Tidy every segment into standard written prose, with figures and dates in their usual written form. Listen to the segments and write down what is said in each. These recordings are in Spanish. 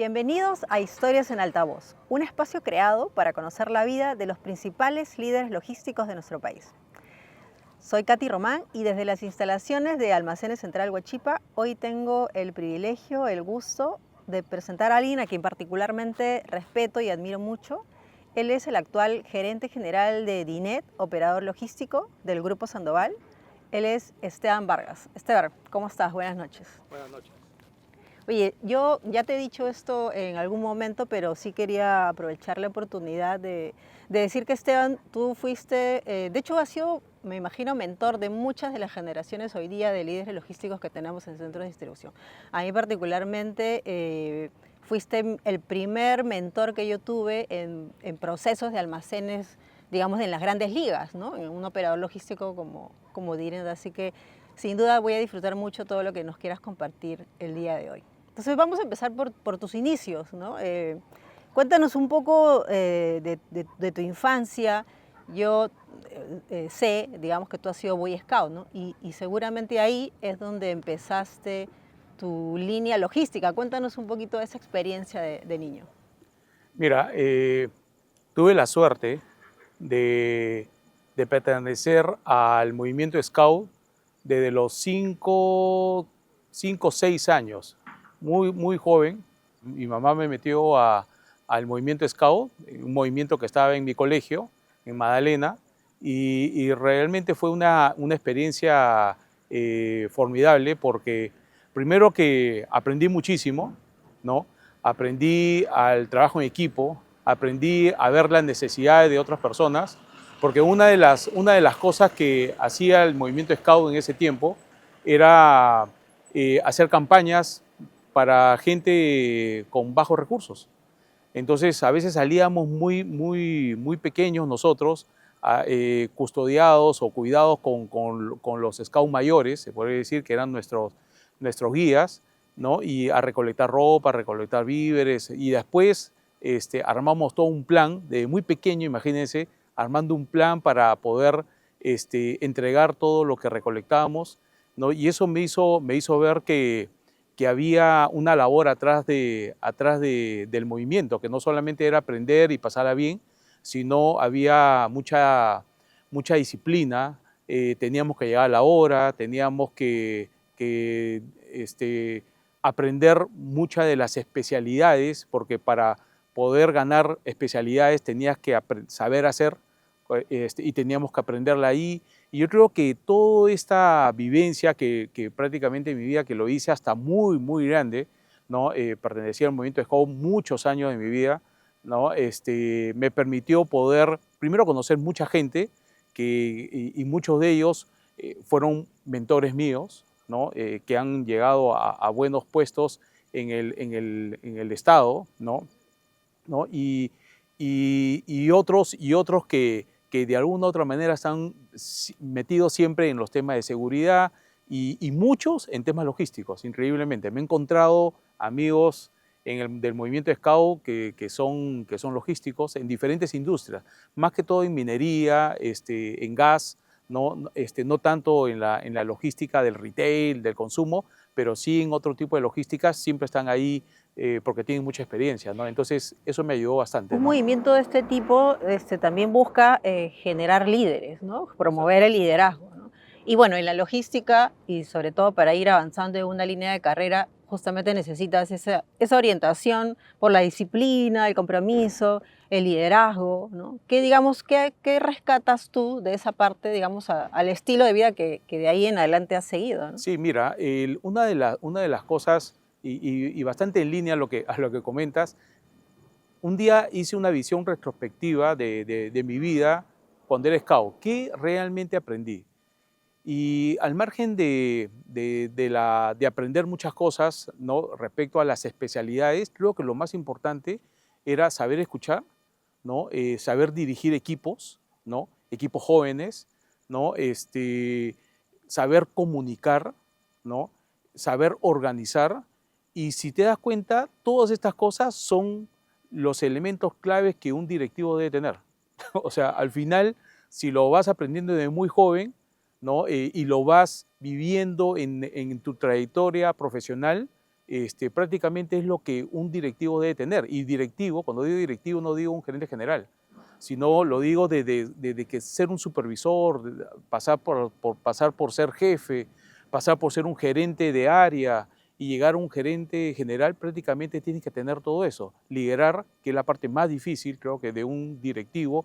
Bienvenidos a Historias en Altavoz, un espacio creado para conocer la vida de los principales líderes logísticos de nuestro país. Soy Katy Román y desde las instalaciones de Almacenes Central Huachipa, hoy tengo el privilegio, el gusto de presentar a alguien a quien particularmente respeto y admiro mucho. Él es el actual gerente general de DINET, operador logístico del Grupo Sandoval. Él es Esteban Vargas. Esteban, ¿cómo estás? Buenas noches. Buenas noches. Oye, yo ya te he dicho esto en algún momento, pero sí quería aprovechar la oportunidad de decir que Esteban, tú fuiste, de hecho has sido, me imagino, mentor de muchas de las generaciones hoy día de líderes logísticos que tenemos en centros de distribución. A mí particularmente fuiste el primer mentor que yo tuve en procesos de almacenes, digamos, en las grandes ligas, ¿no? En un operador logístico como DINET, así que sin duda voy a disfrutar mucho todo lo que nos quieras compartir el día de hoy. Entonces vamos a empezar por tus inicios, ¿no? Cuéntanos un poco de tu infancia. Yo sé, digamos, que tú has sido Boy Scout, ¿no? Y seguramente ahí es donde empezaste tu línea logística. Cuéntanos un poquito de esa experiencia de niño. Mira, tuve la suerte de pertenecer al movimiento Scout desde los 5 o 6 años, muy joven. Mi mamá me metió al movimiento Scout, un movimiento que estaba en mi colegio, en Magdalena, y realmente fue una experiencia formidable porque primero que aprendí muchísimo, ¿no? Aprendí al trabajo en equipo, aprendí a ver las necesidades de otras personas, porque una de las cosas que hacía el movimiento Scout en ese tiempo era hacer campañas para gente con bajos recursos. Entonces, a veces salíamos muy pequeños nosotros, custodiados o cuidados con los scouts mayores, se podría decir que eran nuestros guías, ¿no? Y a recolectar ropa, a recolectar víveres, y después armamos todo un plan, de muy pequeño, imagínense, armando un plan para poder entregar todo lo que recolectábamos, ¿no? Y eso me hizo ver que había una labor atrás del movimiento, que no solamente era aprender y pasarla bien, sino había mucha disciplina, teníamos que llegar a la hora, teníamos que aprender muchas de las especialidades, porque para poder ganar especialidades tenías que saber hacer, y teníamos que aprenderla ahí. Y yo creo que toda esta vivencia que prácticamente en mi vida, que lo hice hasta muy grande, ¿no? Pertenecía al movimiento Scout muchos años de mi vida, ¿no? Me permitió poder, primero, conocer mucha gente, y muchos de ellos fueron mentores míos, ¿no? Que han llegado a buenos puestos en el Estado, ¿no? Y otros que de alguna u otra manera están metidos siempre en los temas de seguridad y muchos en temas logísticos, increíblemente. Me he encontrado amigos del movimiento Scout que son logísticos en diferentes industrias, más que todo en minería, en gas, no tanto en la logística del retail, del consumo, pero sí en otro tipo de logísticas, siempre están ahí porque tienen mucha experiencia, ¿no? Entonces, eso me ayudó bastante, Un ¿no? movimiento de este tipo también busca generar líderes, ¿no? Promover el liderazgo, ¿no? Y bueno, en la logística y sobre todo para ir avanzando en una línea de carrera, justamente necesitas esa orientación por la disciplina, el compromiso, el liderazgo, ¿no? ¿Qué rescatas tú de esa parte, digamos, al estilo de vida que de ahí en adelante has seguido, ¿no? Sí, mira, una de las cosas, y bastante en línea a lo que comentas, un día hice una visión retrospectiva de mi vida cuando era scout. ¿Qué realmente aprendí? Y al margen de aprender muchas cosas, ¿no? Respecto a las especialidades, creo que lo más importante era saber escuchar, ¿no? Saber dirigir equipos, ¿no? Equipos jóvenes, ¿no? Saber comunicar, ¿no? Saber organizar. Y si te das cuenta, todas estas cosas son los elementos claves que un directivo debe tener. O sea, al final, si lo vas aprendiendo desde muy joven, ¿no? Y lo vas viviendo en tu trayectoria profesional, prácticamente es lo que un directivo debe tener. Y directivo, cuando digo directivo no digo un gerente general, sino lo digo de que ser un supervisor, pasar por ser jefe, pasar por ser un gerente de área y llegar a un gerente general, prácticamente tienes que tener todo eso. Liderar, que es la parte más difícil, creo que de un directivo,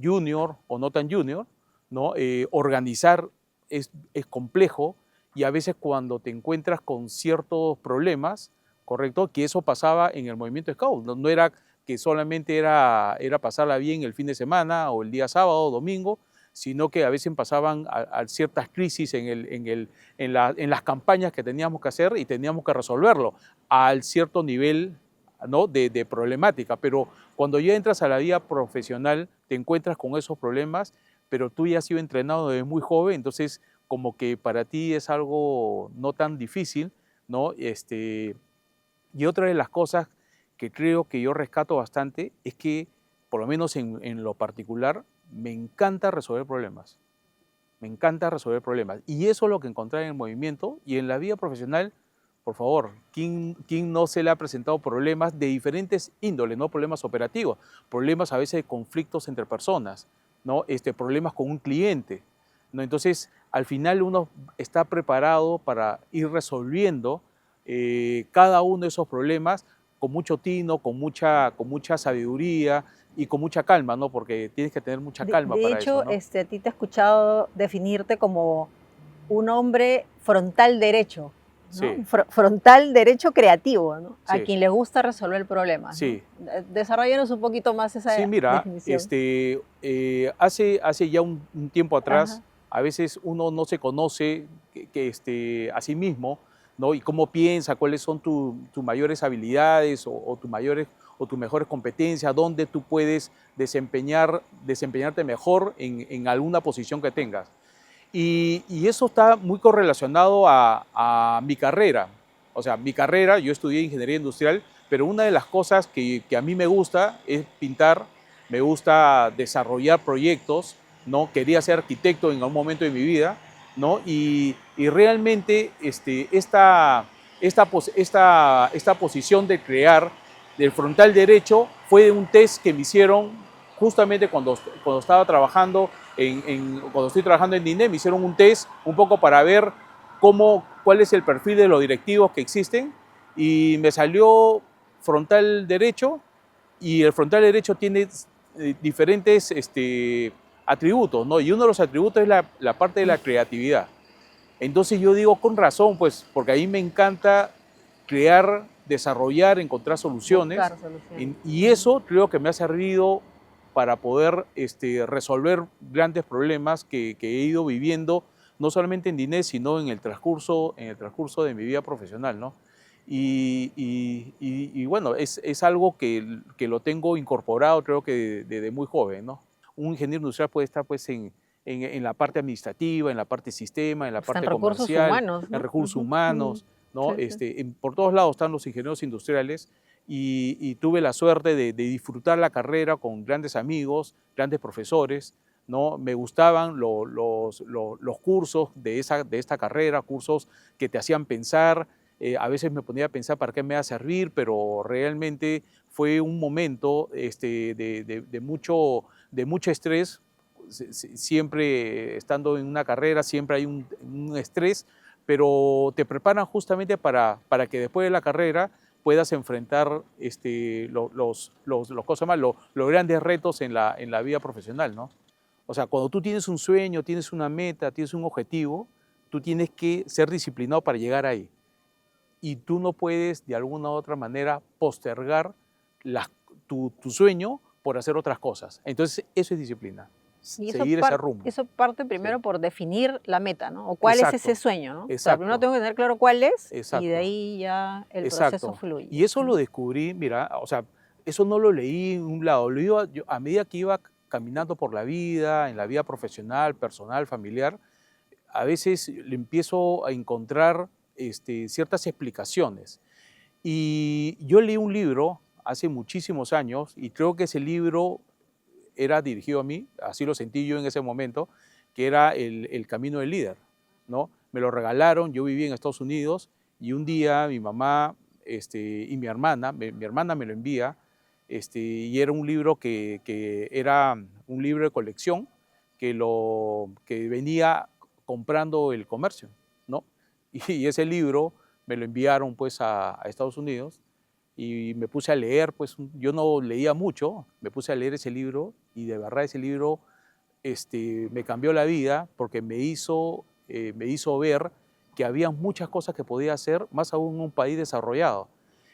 junior o no tan junior, ¿no? Organizar es complejo y a veces cuando te encuentras con ciertos problemas, ¿correcto? Que eso pasaba en el movimiento Scout, no era que solamente era pasarla bien el fin de semana o el día sábado o domingo, sino que a veces pasaban a ciertas crisis en las campañas que teníamos que hacer y teníamos que resolverlo al cierto nivel, ¿no? de problemática. Pero cuando ya entras a la vida profesional, te encuentras con esos problemas, pero tú ya has sido entrenado desde muy joven, entonces como que para ti es algo no tan difícil, ¿no? Y otra de las cosas que creo que yo rescato bastante es que, por lo menos en lo particular, me encanta resolver problemas. Me encanta resolver problemas. Y eso es lo que encontré en el movimiento y en la vida profesional. Por favor, ¿quién no se le ha presentado problemas de diferentes índoles, no problemas operativos, problemas a veces de conflictos entre personas, ¿no? Problemas con un cliente, ¿no? Entonces, al final uno está preparado para ir resolviendo cada uno de esos problemas con mucho tino, con mucha sabiduría y con mucha calma, ¿no? Porque tienes que tener mucha calma De para eso, hecho, ¿no? a ti te he escuchado definirte como un hombre frontal derecho, ¿no? Sí, Frontal derecho creativo, ¿no? A sí, quien le gusta resolver problemas, ¿no? sí. Desarrollanos un poquito más Sí, esa mira, definición. hace ya un tiempo atrás, Ajá. a veces uno no se conoce a sí mismo, ¿no? Y cómo piensa, cuáles son tus mayores habilidades o tus mejores competencias, dónde tú puedes desempeñarte mejor en alguna posición que tengas. Y eso está muy correlacionado a mi carrera. O sea, mi carrera, yo estudié ingeniería industrial, pero una de las cosas que a mí me gusta es pintar, me gusta desarrollar proyectos, ¿no? Quería ser arquitecto en algún momento de mi vida, ¿no? Y realmente esta posición de crear del frontal derecho fue un test que me hicieron justamente cuando estaba trabajando cuando estoy trabajando en DINE, me hicieron un test un poco para ver cuál es el perfil de los directivos que existen y me salió frontal derecho y el frontal derecho tiene diferentes atributos, ¿no? Y uno de los atributos es la parte de la creatividad. Entonces yo digo con razón, pues, porque a mí me encanta crear, desarrollar, encontrar soluciones Buscar soluciones. y eso creo que me ha servido para poder resolver grandes problemas que he ido viviendo, no solamente en Dinés, sino en el transcurso de mi vida profesional, ¿no? Y bueno, es algo que lo tengo incorporado, creo que desde muy joven, ¿no? Un ingeniero industrial puede estar pues en la parte administrativa, en la parte sistema, en la Hasta en parte recursos comercial, humanos, en ¿no? recursos Ujú, ujú. humanos, ¿no? Sí, sí. Por todos lados están los ingenieros industriales y tuve la suerte de disfrutar la carrera con grandes amigos, grandes profesores, ¿no? Me gustaban los cursos de esta carrera, cursos que te hacían pensar. A veces me ponía a pensar para qué me va a servir, pero realmente fue un momento de mucho estrés. Siempre estando en una carrera, siempre hay un estrés, pero te preparan justamente para que después de la carrera puedas enfrentar los grandes retos en la vida profesional, ¿no? O sea, cuando tú tienes un sueño, tienes una meta, tienes un objetivo, tú tienes que ser disciplinado para llegar ahí. Y tú no puedes, de alguna u otra manera, postergar tu sueño por hacer otras cosas. Entonces, eso es disciplina, Y seguir ese rumbo. eso parte Sí. primero por definir la meta, ¿no? O cuál es ese Exacto, sueño, ¿no? O sea, primero exacto, tengo que tener claro cuál es y de exacto. ahí ya el proceso Exacto. fluye, Y eso lo ¿no? descubrí, mira, o sea, eso no lo leí en un lado, a medida que iba caminando por la vida, en la vida profesional, personal, familiar, a veces le empiezo a encontrar ciertas explicaciones. Y yo leí un libro hace muchísimos años y creo que ese libro era dirigido a mí, así lo sentí yo en ese momento, que era el Camino del Líder, ¿no? Me lo regalaron, yo viví en Estados Unidos Y un día mi mamá y mi hermana me lo envía, y era un libro que era un libro de colección que venía comprando el comercio, ¿no? Y ese libro me lo enviaron pues a Estados Unidos y me puse a leer, pues yo no leía mucho, me puse a leer ese libro y de verdad ese libro me cambió la vida porque me hizo ver que había muchas cosas que podía hacer, más aún en un país desarrollado.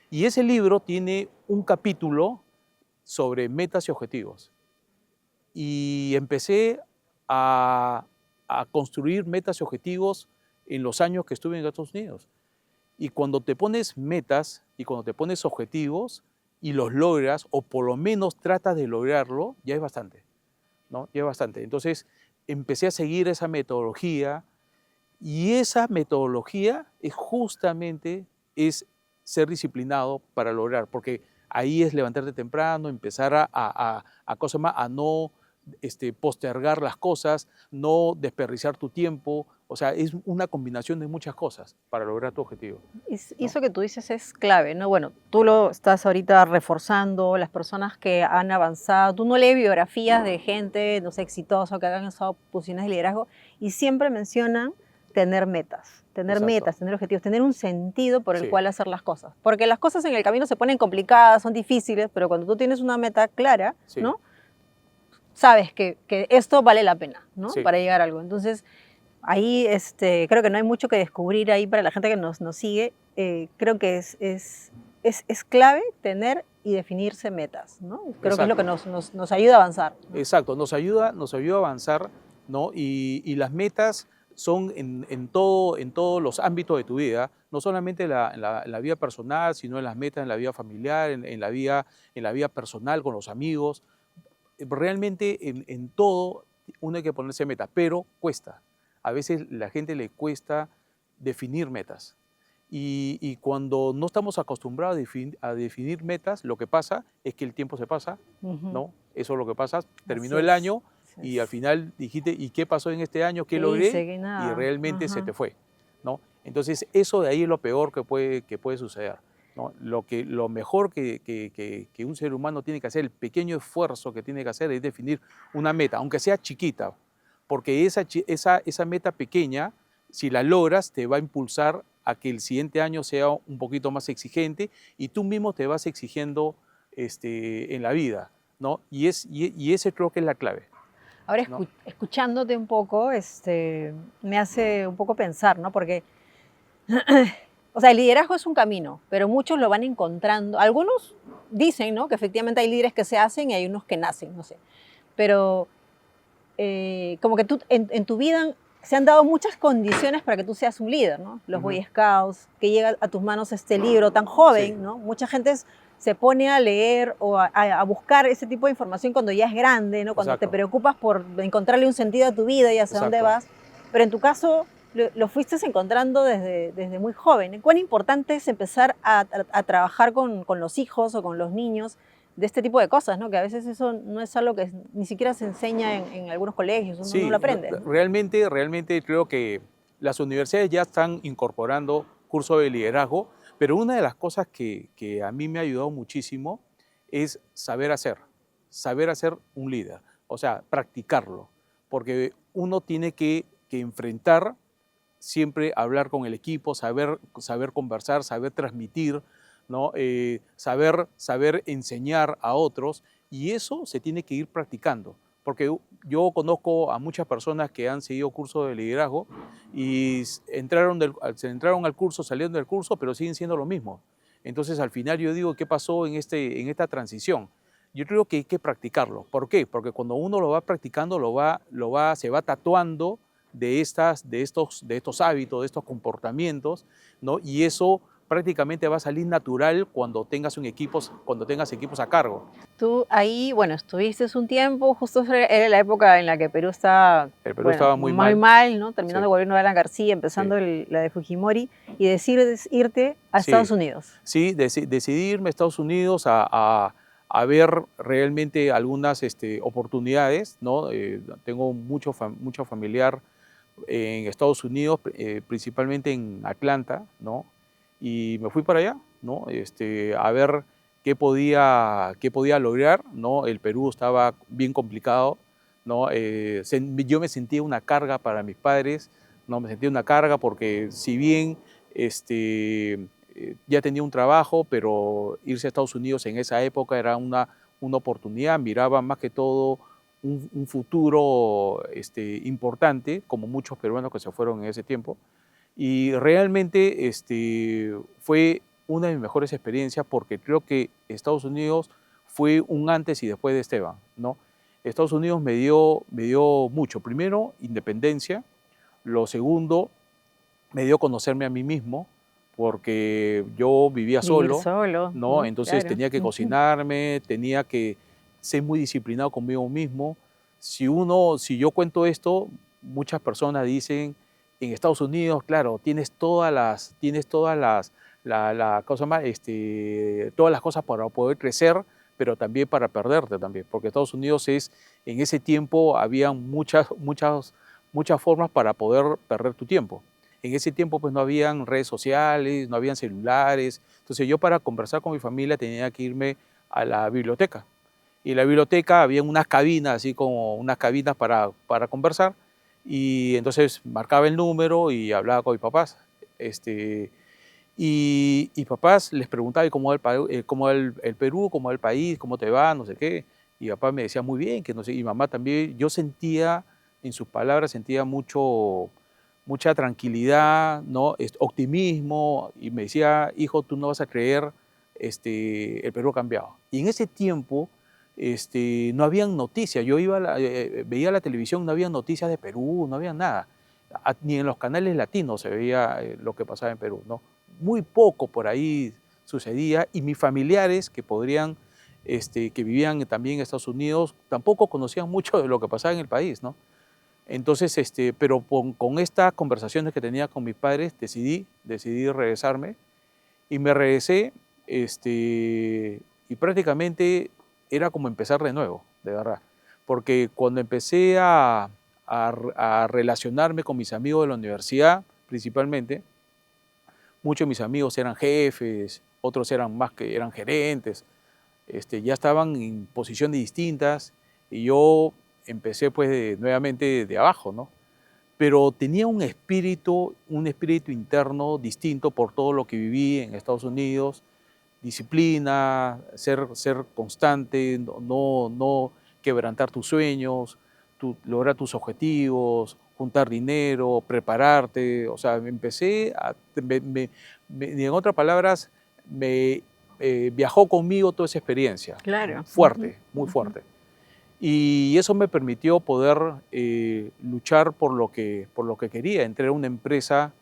Y ese libro tiene un capítulo sobre metas y objetivos. Y empecé a, a construir metas y objetivos en los años que estuve en Estados Unidos. Y cuando te pones metas y cuando te pones objetivos y los logras, o por lo menos tratas de lograrlo, ya es bastante, ¿no? Ya es bastante. Entonces empecé a seguir esa metodología y esa metodología es justamente es ser disciplinado para lograr, porque ahí es levantarte temprano, empezar cosas más, a no postergar las cosas, no desperdiciar tu tiempo. O sea, es una combinación de muchas cosas para lograr tu objetivo, Y ¿no? eso que tú dices es clave, ¿no? Bueno, tú lo estás ahorita reforzando, las personas que han avanzado, tú no lees biografías de gente, no sé, exitosa, que hayan estado en posiciones de liderazgo, y siempre mencionan Exacto. tener objetivos, tener un sentido por el Sí, cual hacer las cosas. Porque las cosas en el camino se ponen complicadas, son difíciles, pero cuando tú tienes una meta clara, sí, ¿no? Sabes que esto vale la pena, ¿no? sí. Para llegar a algo. Entonces, ahí creo que no hay mucho que descubrir ahí para la gente que nos sigue. Creo que es clave tener y definirse metas, ¿no? Creo que es lo que Exacto. nos ayuda a avanzar, ¿no? Exacto, nos ayuda a avanzar, ¿no? Y las metas son en todos los ámbitos de tu vida, no solamente en la vida personal, sino en las metas en la vida familiar, en la vida personal con los amigos. Realmente en todo uno hay que ponerse metas, pero cuesta. A veces la gente le cuesta definir metas. Y cuando no estamos acostumbrados a definir metas, lo que pasa es que el tiempo se pasa, Ujú. ¿no? Eso es lo que pasa. Así Terminó el es. año Así y al es. final dijiste, ¿y qué pasó en este año? ¿Qué ¿Qué logré? hice? ¿Qué Y nada? realmente se Ajá. te fue, ¿no? Entonces, eso de ahí es lo peor que puede suceder, ¿no? Lo mejor que un ser humano tiene que hacer, el pequeño esfuerzo que tiene que hacer es definir una meta, aunque sea chiquita, porque esa meta pequeña, si la logras, te va a impulsar a que el siguiente año sea un poquito más exigente y tú mismo te vas exigiendo en la vida, ¿no? Y ese creo que es la clave, Ahora ¿no? escuchándote un poco, me hace un poco pensar, ¿no? Porque, o sea, el liderazgo es un camino, pero muchos lo van encontrando. Algunos dicen, ¿no? Que efectivamente hay líderes que se hacen y hay unos que nacen, no sé. Pero como que tú en tu vida se han dado muchas condiciones para que tú seas un líder, ¿no? Los Ujú. Boy Scouts, que llega a tus manos este libro tan Sí, joven, ¿no? Mucha gente se pone a leer o a buscar ese tipo de información cuando ya es grande, ¿no? Cuando te exacto, preocupas por encontrarle un sentido a tu vida y hacia dónde exacto. vas. Pero en tu caso lo fuiste encontrando desde muy joven. ¿Cuán importante es empezar a trabajar con los hijos o con los niños de este tipo de cosas, ¿no? Que a veces eso no es algo que ni siquiera se enseña en algunos colegios, uno no lo Sí, aprende, ¿no? realmente creo que las universidades ya están incorporando cursos de liderazgo, pero una de las cosas que a mí me ha ayudado muchísimo es saber hacer un líder, o sea, practicarlo, porque uno tiene que enfrentar siempre hablar con el equipo, saber conversar, saber transmitir, ¿no? Saber enseñar a otros y eso se tiene que ir practicando. Porque yo conozco a muchas personas que han seguido cursos de liderazgo y se entraron al curso, salieron del curso, pero siguen siendo lo mismo. Entonces al final yo digo, ¿qué pasó en esta transición? Yo creo que hay que practicarlo. ¿Por qué? Porque cuando uno lo va practicando, se va tatuando de estos hábitos, de estos comportamientos, ¿no? Y eso prácticamente va a salir natural cuando tengas equipos a cargo. Tú ahí, bueno, estuviste un tiempo, justo era la época en la que Perú estaba, El Perú bueno, estaba muy muy mal, mal, ¿no? Terminando sí, el gobierno de Alan García, sí, empezando la de Fujimori, y decides irte a Estados sí, Unidos. sí, decidí irme a Estados Unidos a ver realmente algunas oportunidades, ¿no? Tengo mucho familiar en Estados Unidos, principalmente en Atlanta, ¿no? y me fui para allá, ¿no? A ver qué podía lograr, ¿no? El Perú estaba bien complicado, ¿no? Yo me sentía una carga para mis padres, ¿no? Me sentía una carga porque si bien ya tenía un trabajo, pero irse a Estados Unidos en esa época era una oportunidad, miraba más que todo un futuro importante, como muchos peruanos que se fueron en ese tiempo. Y realmente fue una de mis mejores experiencias porque creo que Estados Unidos fue un antes y después de Esteban, ¿no? Estados Unidos me dio mucho. Primero, independencia. Lo segundo, me dio conocerme a mí mismo porque yo vivía Vivir solo, solo, ¿no? ¿no? Entonces Claro. tenía que Ujú. cocinarme, tenía que ser muy disciplinado conmigo mismo. Si yo cuento esto, muchas personas dicen, en Estados Unidos, claro, tienes todas cosa más, todas las cosas para poder crecer, pero también para perderte también, porque Estados Unidos en ese tiempo había muchas formas para poder perder tu tiempo. En ese tiempo pues no habían redes sociales, no habían celulares, entonces yo para conversar con mi familia tenía que irme a la biblioteca. Y en la biblioteca había unas cabinas, así como unas cabinas para conversar, y entonces marcaba el número y hablaba con mis papás. Y papás les preguntaba, ¿y cómo va el Perú, cómo va el país, cómo te va, no sé qué? Y papá me decía muy bien, que no sé, y mamá también, yo sentía, en sus palabras, sentía mucha tranquilidad, ¿no? Optimismo, y me decía, hijo, tú no vas a creer, el Perú ha cambiado. Y en ese tiempo, no habían noticias, veía la televisión, no había noticias de Perú, no había nada. Ni en los canales latinos se veía lo que pasaba en Perú, ¿no? Muy poco por ahí sucedía y mis familiares que vivían también en Estados Unidos, tampoco conocían mucho de lo que pasaba en el país, ¿no? Entonces, pero con estas conversaciones que tenía con mis padres, decidí regresarme y me regresé, y prácticamente era como empezar de nuevo, de verdad. Porque cuando empecé a relacionarme con mis amigos de la universidad, principalmente, muchos de mis amigos eran jefes, otros eran gerentes, ya estaban en posiciones distintas y yo empecé pues nuevamente de abajo, ¿no? Pero tenía un espíritu interno distinto por todo lo que viví en Estados Unidos, disciplina, ser constante, no quebrantar tus sueños, lograr tus objetivos, juntar dinero, prepararte. O sea, en otras palabras, viajó conmigo toda esa experiencia, Claro. Ujú, fuerte, muy ujú. fuerte. Y eso me permitió poder luchar por lo que quería. Entré a una empresa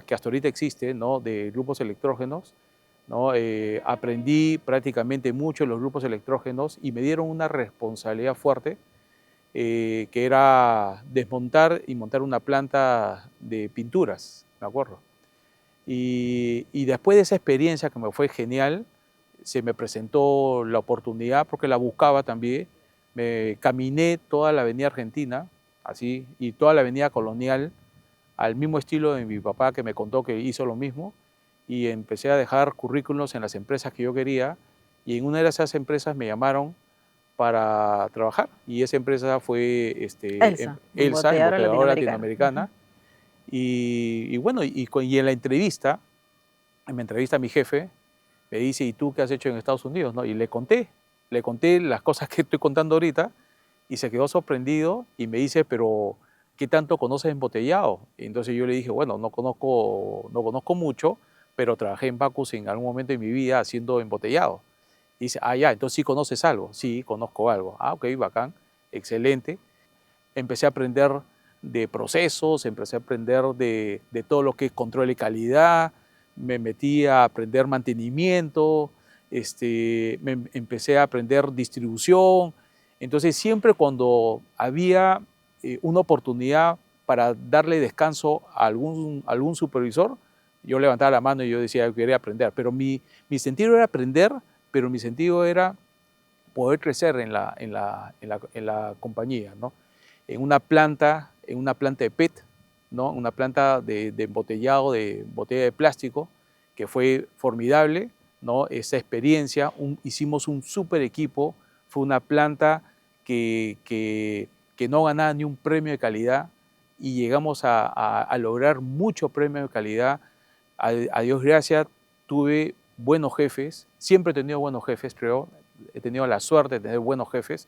que hasta ahorita existe, ¿no? De grupos electrógenos, ¿no? Aprendí prácticamente mucho en los grupos electrógenos y me dieron una responsabilidad fuerte, que era desmontar y montar una planta de pinturas, me acuerdo. Y después de esa experiencia que me fue genial, se me presentó la oportunidad, porque la buscaba también, me caminé toda la avenida Argentina, así, y toda la avenida Colonial, al mismo estilo de mi papá que me contó que hizo lo mismo, y empecé a dejar currículos en las empresas que yo quería, y en una de esas empresas me llamaron para trabajar, y esa empresa fue Elsa, Elsa, embotelladora embotadora latinoamericana. Ujú. latinoamericana, y bueno, y en la entrevista, me entrevista mi jefe, me dice, ¿y tú qué has hecho en Estados Unidos? ¿No? Y le conté las cosas que estoy contando ahorita, y se quedó sorprendido y me dice, pero ¿qué tanto conoces embotellado? Y entonces yo le dije, bueno, no conozco mucho, pero trabajé en Bacus en algún momento de mi vida haciendo embotellado. Y dice, ah, ya, entonces sí conoces algo. Sí, conozco algo. Ah, ok, bacán, excelente. Empecé a aprender de procesos, empecé a aprender de todo lo que es control de calidad, me metí a aprender mantenimiento, empecé a aprender distribución. Entonces siempre cuando había una oportunidad para darle descanso a algún supervisor, yo levantaba la mano y yo decía que quería aprender. Pero mi sentido era aprender, pero mi sentido era poder crecer en la compañía, ¿no? En una planta de PET, ¿no? Una planta de embotellado de botella de plástico. que fue formidable, ¿no? Esa experiencia, hicimos un súper equipo, fue una planta que no ganaba ni un premio de calidad y llegamos a lograr mucho premio de calidad. A Dios gracias, tuve buenos jefes, siempre he tenido buenos jefes, creo, he tenido la suerte de tener buenos jefes,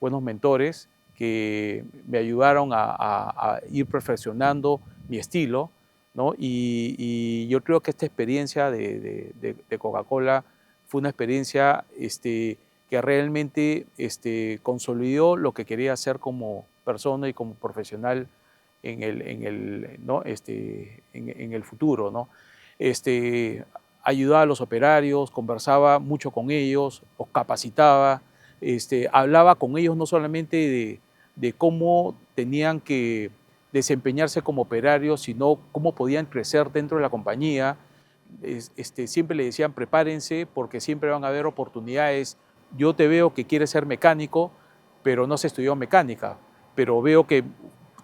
buenos mentores que me ayudaron a ir perfeccionando mi estilo, ¿no? Y yo creo que esta experiencia de Coca-Cola fue una experiencia que realmente consolidó lo que quería hacer como persona y como profesional ¿no? en el futuro, ¿no? Ayudaba a los operarios, conversaba mucho con ellos, los capacitaba, hablaba con ellos no solamente de cómo tenían que desempeñarse como operarios, sino cómo podían crecer dentro de la compañía. Siempre le decían, prepárense porque siempre van a haber oportunidades. Yo te veo que quieres ser mecánico, pero no has estudiado mecánica, pero veo que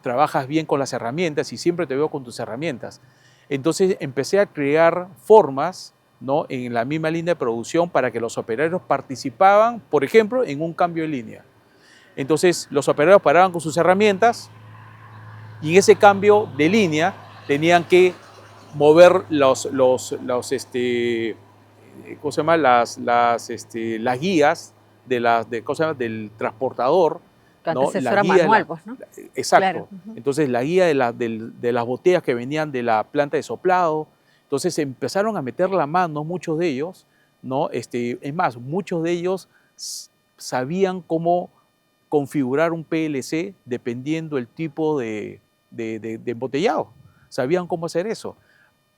trabajas bien con las herramientas y siempre te veo con tus herramientas. Entonces empecé a crear formas, ¿no? En la misma línea de producción para que los operarios participaban, por ejemplo, en un cambio de línea. Entonces los operarios paraban con sus herramientas y en ese cambio de línea tenían que mover ¿cómo se llama? Las guías ¿cómo se llama? Del transportador, Que ¿no? antes eso La era guía de manual, pues, ¿no? exacto. Claro. Ujú. Entonces la guía de las botellas que venían de la planta de soplado. Entonces empezaron a meter la mano muchos de ellos, ¿no? Es más, muchos de ellos sabían cómo configurar un PLC dependiendo el tipo de embotellado. Sabían cómo hacer eso.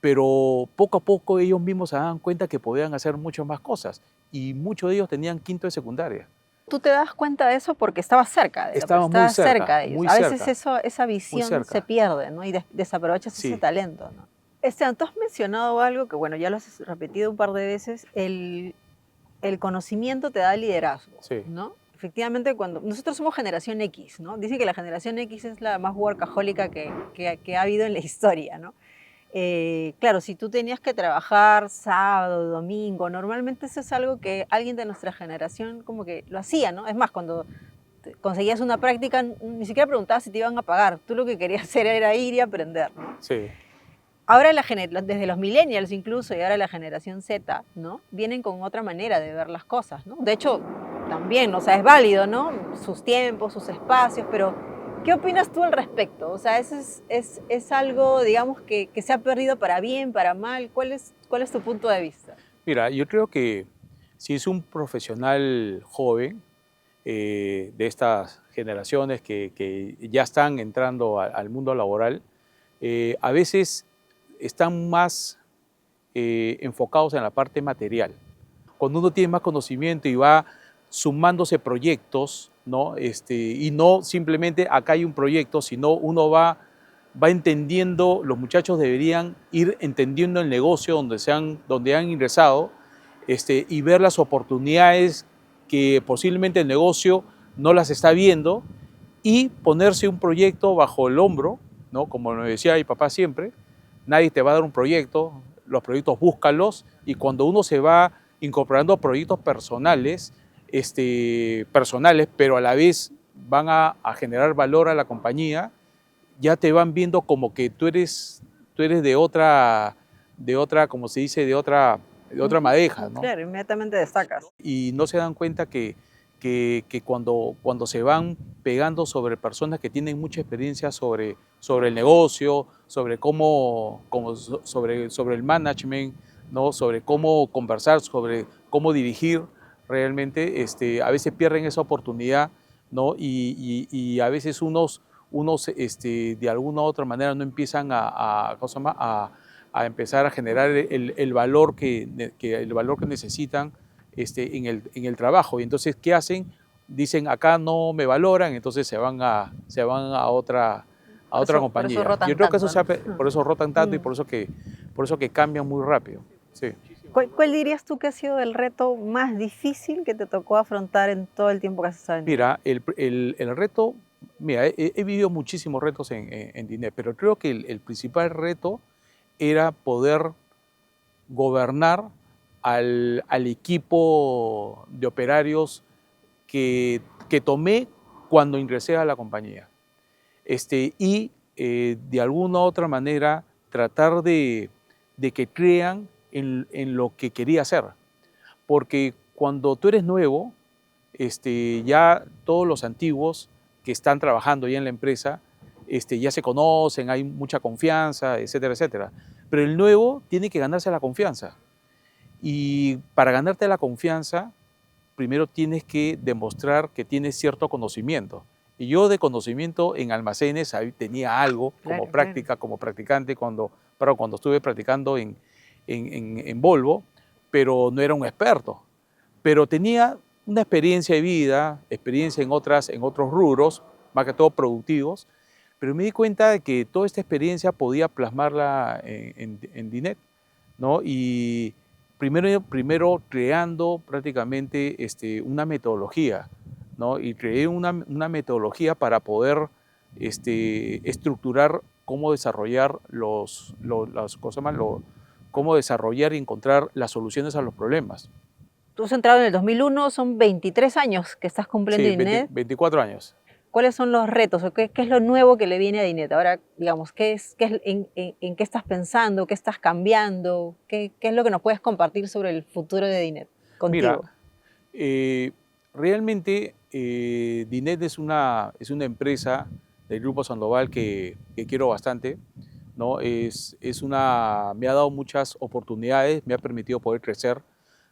Pero poco a poco ellos mismos se daban cuenta que podían hacer muchas más cosas. Y muchos de ellos tenían quinto de secundaria. Tú te das cuenta de eso porque estabas cerca de Estaban muy estabas cerca cerca, de ellos. muy A veces cerca, eso, esa muy visión se cerca. pierde, ¿no? Y desaprovechas ese Sí, talento, ¿no? Esteban, tú has mencionado algo que, bueno, ya lo has repetido un par de veces, el conocimiento te da liderazgo, sí, ¿no? Efectivamente, cuando nosotros somos generación X, ¿no? Dicen que la generación X es la más workahólica que ha habido en la historia, ¿no? Claro, si tú tenías que trabajar sábado, domingo, normalmente eso es algo que alguien de nuestra generación como que lo hacía, ¿no? Es más, cuando conseguías una práctica, ni siquiera preguntabas si te iban a pagar, tú lo que querías hacer era ir y aprender, ¿no? sí. Ahora desde los millennials incluso y ahora la generación Z, ¿no? Vienen con otra manera de ver las cosas, ¿no? De hecho, también, o sea, es válido, ¿no? Sus tiempos, sus espacios, pero ¿qué opinas tú al respecto? O sea, ¿eso es algo, digamos, que se ha perdido para bien, para mal? ¿Cuál es tu punto de vista? Mira, yo creo que si es un profesional joven de estas generaciones que ya están entrando al mundo laboral, a veces están más enfocados en la parte material. Cuando uno tiene más conocimiento y va sumándose proyectos, ¿no? Y no simplemente acá hay un proyecto, sino uno va entendiendo, los muchachos deberían ir entendiendo el negocio donde han ingresado, y ver las oportunidades que posiblemente el negocio no las está viendo y ponerse un proyecto bajo el hombro, ¿no? Como nos decía mi papá siempre, nadie te va a dar un proyecto, los proyectos búscalos y cuando uno se va incorporando proyectos personales, pero a la vez van a generar valor a la compañía, ya te van viendo como que tú eres de otra, como se dice, de otra madeja, ¿no? Claro, inmediatamente destacas. Y no se dan cuenta que cuando se van pegando sobre personas que tienen mucha experiencia sobre el negocio, sobre sobre el management, ¿no? Sobre cómo conversar, sobre cómo dirigir realmente, a veces pierden esa oportunidad, ¿no? Y a veces unos de alguna u otra manera no empiezan ¿cómo se llama? A empezar a generar el valor el valor que necesitan en el trabajo. Y entonces, ¿qué hacen? Dicen, acá no me valoran, entonces se van a otra Por eso compañía. Yo rotan creo que eso tanto, ¿no? por eso rotan tanto y Mm. por eso que cambian muy rápido. Sí. ¿Cuál dirías tú que ha sido el reto más difícil que te tocó afrontar en todo el tiempo que has estado en DINE? Mira, el reto, mira, he vivido muchísimos retos en DINEP, pero creo que el principal reto era poder gobernar al equipo de operarios que tomé cuando ingresé a la compañía. De alguna u otra manera tratar de que crean en lo que quería hacer. Porque cuando tú eres nuevo, ya todos los antiguos que están trabajando ya en la empresa, ya se conocen, hay mucha confianza, etcétera, etcétera. Pero el nuevo tiene que ganarse la confianza. Y para ganarte la confianza, primero tienes que demostrar que tienes cierto conocimiento. Y yo de conocimiento en almacenes tenía algo como Claro, claro. práctica, como practicante, cuando estuve practicando en Volvo, pero no era un experto. Pero tenía una experiencia de vida, experiencia en otros rubros, más que todo productivos, pero me di cuenta de que toda esta experiencia podía plasmarla en Dinet, ¿no? Y primero creando prácticamente una metodología, ¿no? Y creé una metodología para poder estructurar cómo desarrollar cómo desarrollar y encontrar las soluciones a los problemas. Tú has entrado en el 2001, son 23 años que estás cumpliendo Sí, INET. 24 años. ¿Cuáles son los retos o qué es lo nuevo que le viene a INET? Ahora, digamos, en qué estás pensando? ¿Qué estás cambiando? ¿Qué es lo que nos puedes compartir sobre el futuro de INET Mira, contigo? realmente Dinet es una empresa del Grupo Sandoval que quiero bastante, ¿no? Me ha dado muchas oportunidades, me ha permitido poder crecer,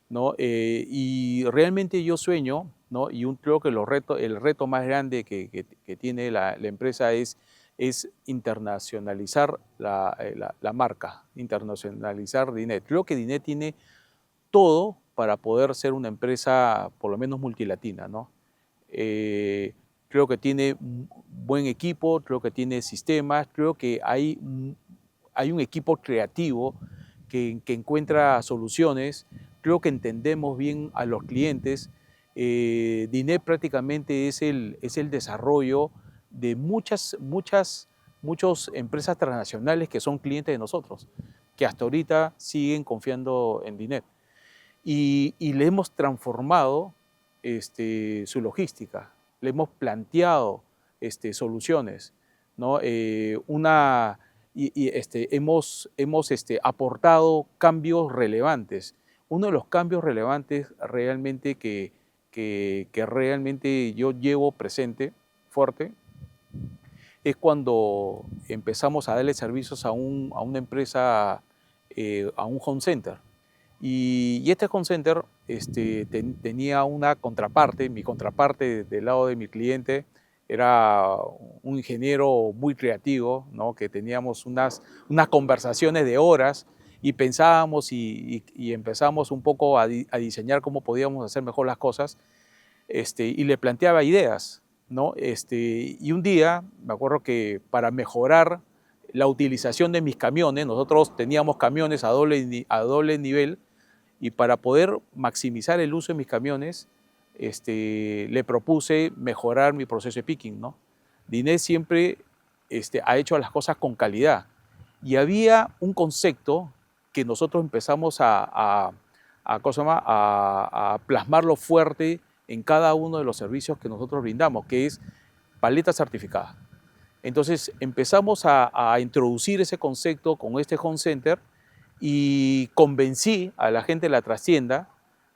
¿no? Y realmente yo sueño, ¿no? Creo que el reto más grande que tiene la empresa es internacionalizar la marca, internacionalizar Dinet. Creo que Dinet tiene todo para poder ser una empresa por lo menos multilatina, ¿no? Creo que tiene un buen equipo, creo que tiene sistemas, creo que hay un equipo creativo que encuentra soluciones, creo que entendemos bien a los clientes. Dinet prácticamente es el desarrollo de muchas empresas transnacionales que son clientes de nosotros, que hasta ahorita siguen confiando en Dinet y le hemos transformado su logística, le hemos planteado soluciones, ¿no? Hemos aportado cambios relevantes. Uno de los cambios relevantes realmente que realmente yo llevo presente, fuerte, es cuando empezamos a darle servicios a una empresa, a un home center. Y este home center tenía una contraparte, mi contraparte del lado de mi cliente era un ingeniero muy creativo, ¿no? Que teníamos unas conversaciones de horas y pensábamos y empezamos un poco a diseñar cómo podíamos hacer mejor las cosas, y le planteaba ideas, ¿no? Y un día, me acuerdo que para mejorar la utilización de mis camiones, nosotros teníamos camiones a doble nivel, y para poder maximizar el uso de mis camiones, le propuse mejorar mi proceso de picking, ¿no? Dinet siempre ha hecho las cosas con calidad. Y había un concepto que nosotros empezamos a plasmarlo fuerte en cada uno de los servicios que nosotros brindamos, que es paleta certificada. Entonces empezamos a introducir ese concepto con este home center y convencí a la gente de la trastienda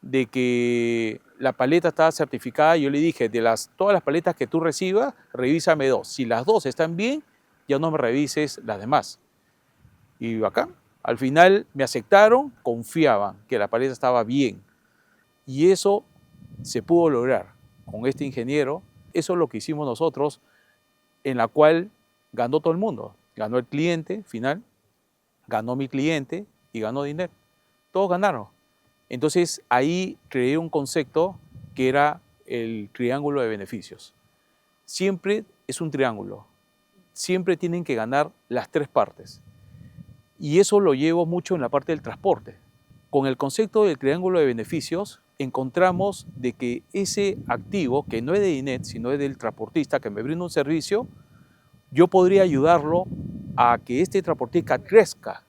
de que la paleta estaba certificada. Yo le dije, todas las paletas que tú recibas, revísame 2. Si las 2 están bien, ya no me revises las demás. Y acá, al final me aceptaron, confiaban que la paleta estaba bien. Y eso se pudo lograr con este ingeniero. Eso es lo que hicimos nosotros, en la cual ganó todo el mundo. Ganó el cliente final, ganó mi cliente y ganó Dinet. Todos ganaron. Entonces ahí creé un concepto que era el triángulo de beneficios. Siempre es un triángulo. Siempre tienen que ganar las tres partes. Y eso lo llevo mucho en la parte del transporte. Con el concepto del triángulo de beneficios encontramos de que ese activo, que no es de Dinet, sino es del transportista que me brinda un servicio, yo podría ayudarlo a que este transportista crezca.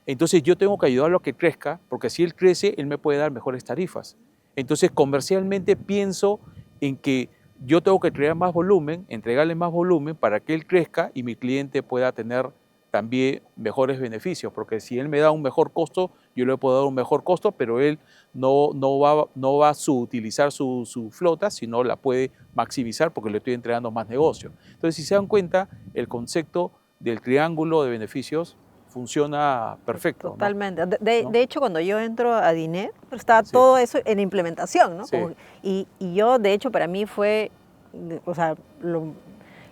Entonces yo tengo que ayudarlo a que crezca, porque si él crece, él me puede dar mejores tarifas. Entonces comercialmente pienso en que yo tengo que crear más volumen, entregarle más volumen para que él crezca y mi cliente pueda tener también mejores beneficios, porque si él me da un mejor costo, yo le puedo dar un mejor costo, pero él no va a utilizar su flota, sino la puede maximizar porque le estoy entregando más negocio. Entonces, si se dan cuenta, el concepto del triángulo de beneficios funciona perfecto, Totalmente. ¿no? De hecho, cuando yo entro a Dinet, estaba Sí, todo eso en implementación, ¿no? sí, Y yo, de hecho, para mí fue, o sea,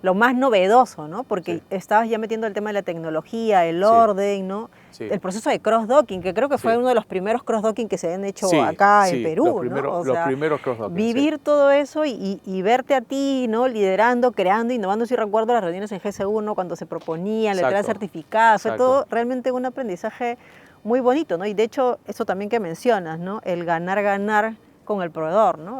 lo más novedoso, ¿no? Porque sí, estabas ya metiendo el tema de la tecnología, el sí, orden, ¿no? sí, El proceso de cross-docking, que creo que fue sí, uno de los primeros cross-docking que se han hecho sí, acá en sí, Perú, ¿no? O los sea, primeros cross-docking, sí, vivir todo eso y verte a ti, ¿no? Liderando, creando, innovando. Sí recuerdo las reuniones en GC1 cuando se proponían, letras exacto, certificadas, fue exacto, todo realmente un aprendizaje muy bonito, ¿no? Y de hecho, eso también que mencionas, ¿no? El ganar con el proveedor, ¿no?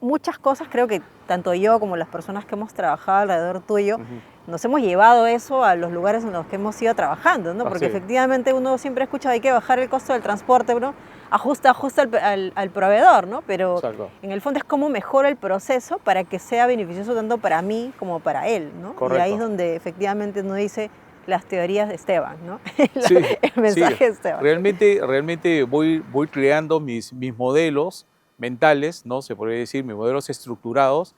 Muchas cosas creo que tanto yo como las personas que hemos trabajado alrededor tuyo, ujú, nos hemos llevado eso a los lugares en los que hemos ido trabajando, ¿no? Porque así, efectivamente uno siempre escucha hay que bajar el costo del transporte, ¿no? Ajusta al proveedor, ¿no? Pero exacto, en el fondo es cómo mejora el proceso para que sea beneficioso tanto para mí como para él, ¿no? Y ahí es correcto. donde efectivamente uno dice las teorías de Esteban, ¿no? Sí, El sí, mensaje de Esteban. realmente voy creando mis modelos mentales, ¿no? Se podría decir, mis modelos estructurados,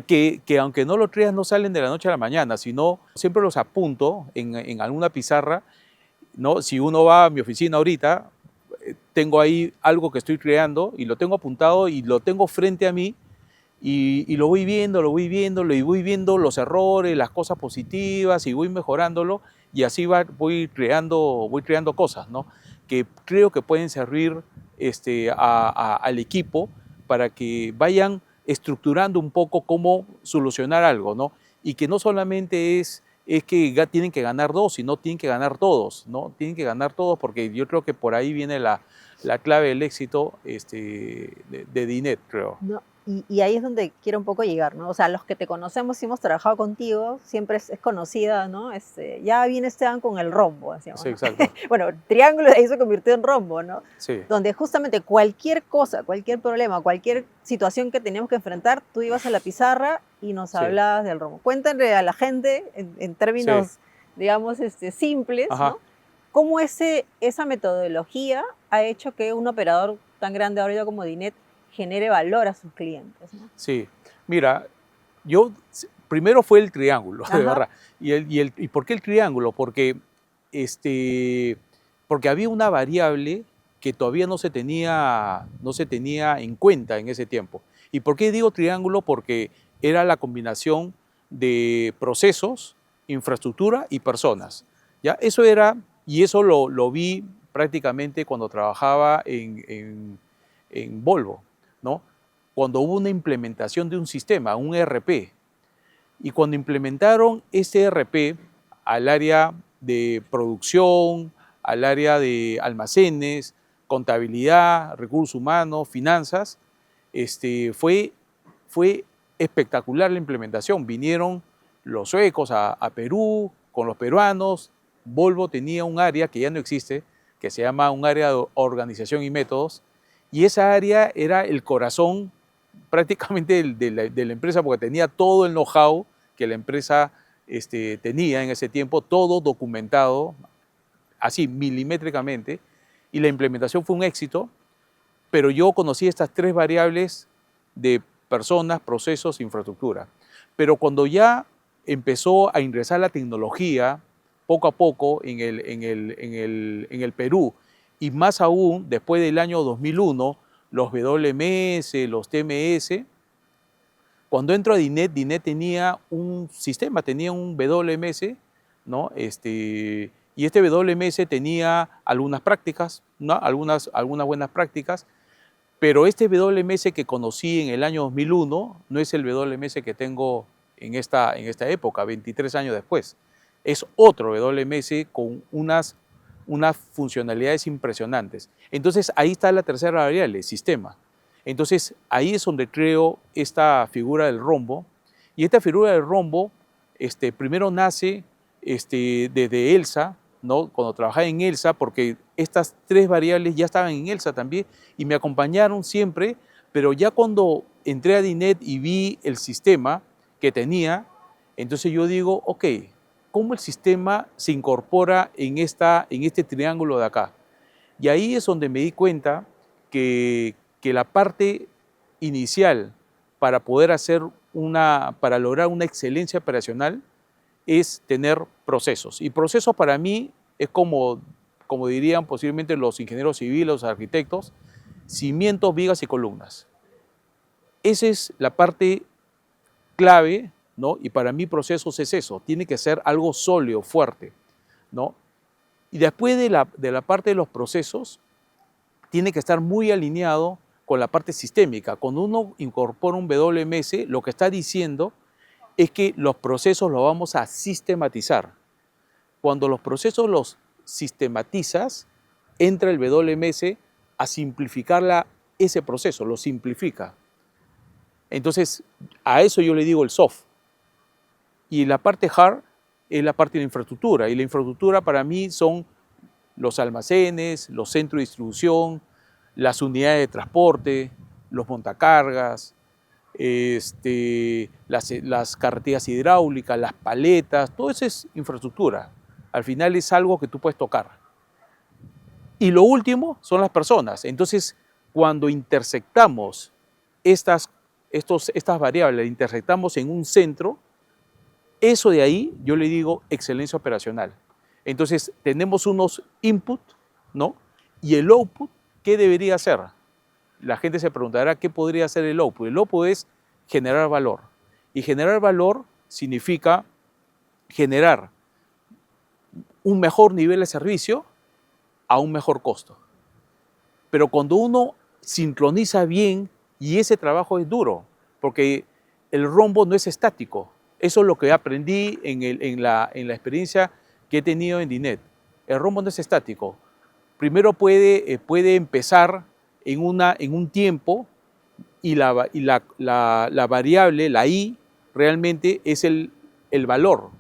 que aunque no lo creas, no salen de la noche a la mañana, sino siempre los apunto en alguna pizarra, ¿no? Si uno va a mi oficina ahorita, tengo ahí algo que estoy creando y lo tengo apuntado y lo tengo frente a mí y lo voy viendo, y voy viendo los errores, las cosas positivas y voy mejorándolo y así voy creando cosas, ¿no? Que creo que pueden servir al equipo para que vayan estructurando un poco cómo solucionar algo, ¿no? Y que no solamente es que tienen que ganar dos, sino tienen que ganar todos, ¿no? Tienen que ganar todos porque yo creo que por ahí viene la clave del éxito de Dinet, creo. No, y ahí es donde quiero un poco llegar, ¿no? O sea, los que te conocemos y hemos trabajado contigo, siempre es conocida, ¿no? Ya viene Esteban con el rombo, decíamos, Sí, ¿no? exacto. Bueno, triángulo de ahí se convirtió en rombo, ¿no? Sí, Donde justamente cualquier cosa, cualquier problema, cualquier situación que teníamos que enfrentar, tú ibas a la pizarra y nos sí, hablabas del rombo. Cuéntale a la gente, en sí. términos, digamos, simples, Ajá, ¿no? ¿Cómo esa metodología ha hecho que un operador tan grande ahora como Dinet genere valor a sus clientes, ¿no? sí. Mira, primero fue el triángulo, de Ajá, verdad. ¿Y por qué el triángulo? Este, porque había una variable que todavía no se tenía en cuenta en ese tiempo. ¿Y por qué digo triángulo? Porque era la combinación de procesos, infraestructura y personas. ¿Ya? Eso era, y eso lo vi prácticamente cuando trabajaba en Volvo, ¿no? Cuando hubo una implementación de un sistema, un ERP, y cuando implementaron ese ERP al área de producción, al área de almacenes, contabilidad, recursos humanos, finanzas, fue espectacular la implementación. Vinieron los suecos a Perú con los peruanos. Volvo tenía un área que ya no existe, que se llama un área de organización y métodos, y esa área era el corazón prácticamente de la empresa porque tenía todo el know-how que la empresa tenía en ese tiempo, todo documentado, así milimétricamente, y la implementación fue un éxito, pero yo conocí estas tres variables de personas, procesos, infraestructura. Pero cuando ya empezó a ingresar la tecnología, poco a poco en el Perú, y más aún después del año 2001, los WMS, los TMS, cuando entro a Dinet, Dinet tenía un sistema, tenía un WMS, ¿no? Y este WMS tenía algunas prácticas, ¿no? Algunas buenas prácticas, pero este WMS que conocí en el año 2001 no es el WMS que tengo en esta época, 23 años después. Es otro WMS con unas funcionalidades impresionantes. Entonces, ahí está la tercera variable, sistema. Entonces, ahí es donde creo esta figura del rombo. Y esta figura del rombo primero nace desde ELSA, ¿no? Cuando trabajaba en ELSA, porque estas tres variables ya estaban en ELSA también y me acompañaron siempre, pero ya cuando entré a DINET y vi el sistema que tenía, entonces yo digo, ok, ¿cómo el sistema se incorpora en este triángulo de acá? Y ahí es donde me di cuenta que la parte inicial para poder para lograr una excelencia operacional es tener procesos. Y procesos para mí es como dirían posiblemente los ingenieros civiles, los arquitectos, cimientos, vigas y columnas. Esa es la parte clave, ¿no? Y para mí procesos es eso, tiene que ser algo sólido, fuerte, ¿no? Y después de la parte de los procesos, tiene que estar muy alineado con la parte sistémica. Cuando uno incorpora un WMS, lo que está diciendo es que los procesos los vamos a sistematizar. Cuando los procesos los sistematizas, entra el WMS a simplificar ese proceso, lo simplifica. Entonces, a eso yo le digo el soft. Y la parte hard es la parte de la infraestructura. Y la infraestructura para mí son los almacenes, los centros de distribución, las unidades de transporte, los montacargas, las carreteras hidráulicas, las paletas, todo eso es infraestructura. Al final es algo que tú puedes tocar. Y lo último son las personas. Entonces, cuando intersectamos estas variables, intersectamos en un centro, eso de ahí yo le digo excelencia operacional. Entonces, tenemos unos input, ¿no? Y el output, ¿qué debería hacer? La gente se preguntará qué podría hacer el output. El output es generar valor. Y generar valor significa generar un mejor nivel de servicio a un mejor costo. Pero cuando uno sincroniza bien, y ese trabajo es duro, porque el rombo no es estático. Eso es lo que aprendí en la experiencia que he tenido en DINET. El rombo no es estático. Primero puede empezar en un tiempo y la variable, la I, realmente es el valor.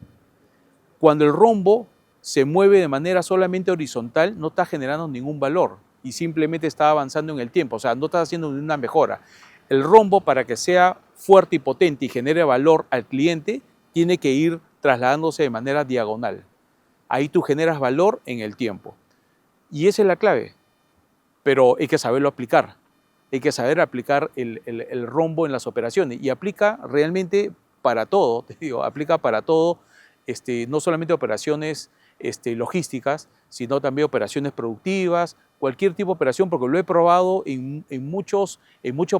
Cuando el rombo se mueve de manera solamente horizontal, no está generando ningún valor y simplemente está avanzando en el tiempo, o sea, no está haciendo una mejora. El rombo, para que sea fuerte y potente y genere valor al cliente, tiene que ir trasladándose de manera diagonal. Ahí tú generas valor en el tiempo. Y esa es la clave, pero hay que saberlo aplicar. Hay que saber aplicar el rombo en las operaciones y aplica realmente para todo, te digo, aplica para todo, no solamente operaciones logísticas, sino también operaciones productivas, cualquier tipo de operación, porque lo he probado en muchos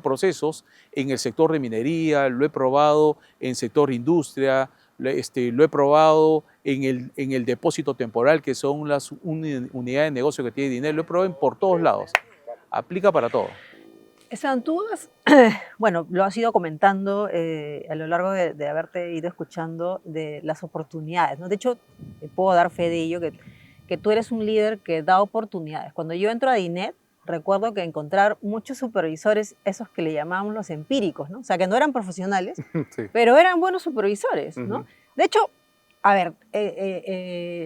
procesos, en el sector de minería, lo he probado en el sector industria, lo he probado en el depósito temporal, que son las unidades de negocio que tiene dinero, lo he probado por todos lados. Aplica para todo. Esteban, tú bueno, lo has ido comentando a lo largo de haberte ido escuchando de las oportunidades, ¿no? De hecho, te puedo dar fe de ello, que tú eres un líder que da oportunidades. Cuando yo entro a DINET, recuerdo que encontrar muchos supervisores, esos que le llamábamos los empíricos, ¿no? O sea, que no eran profesionales, Sí. pero eran buenos supervisores, ¿no? De hecho, a ver,